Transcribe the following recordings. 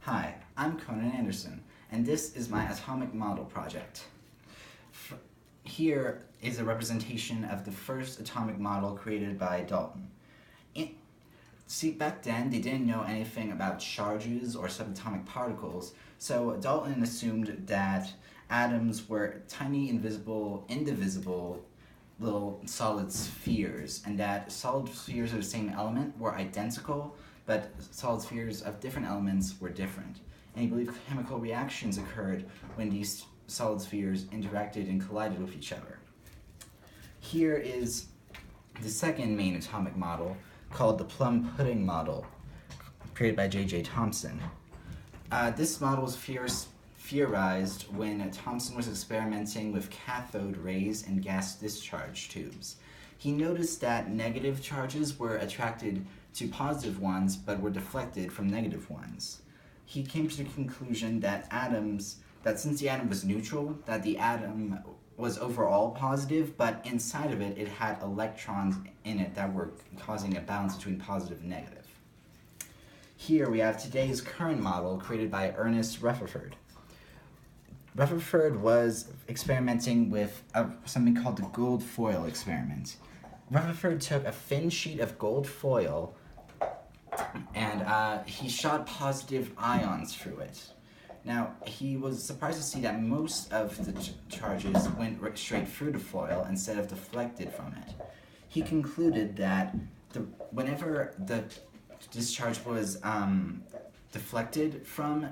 Hi, I'm Conan Anderson, and this is my atomic model project. Here is a representation of the first atomic model created by Dalton. Back then, they didn't know anything about charges or subatomic particles, so Dalton assumed that atoms were tiny, indivisible little solid spheres, and that solid spheres of the same element were identical, but solid spheres of different elements were different. And he believed chemical reactions occurred when these solid spheres interacted and collided with each other. Here is the second main atomic model, called the plum pudding model, created by J.J. Thomson. This model was theorized when Thomson was experimenting with cathode rays and gas discharge tubes. He noticed that negative charges were attracted to positive ones but were deflected from negative ones. He came to the conclusion that since the atom was neutral, that the atom was overall positive, but inside of it, it had electrons in it that were causing a balance between positive and negative. Here we have today's current model created by Ernest Rutherford. Rutherford was experimenting with something called the gold foil experiment. Rutherford took a thin sheet of gold foil and he shot positive ions through it. Now, he was surprised to see that most of the charges went straight through the foil instead of deflected from it. He concluded that whenever the discharge was deflected from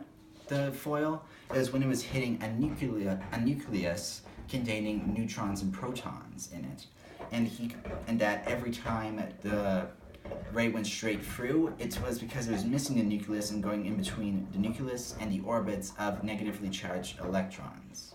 the foil, it was when it was hitting a nucleus containing neutrons and protons in it. And that every time the ray went straight through, it was because it was missing the nucleus and going in between the nucleus and the orbits of negatively charged electrons.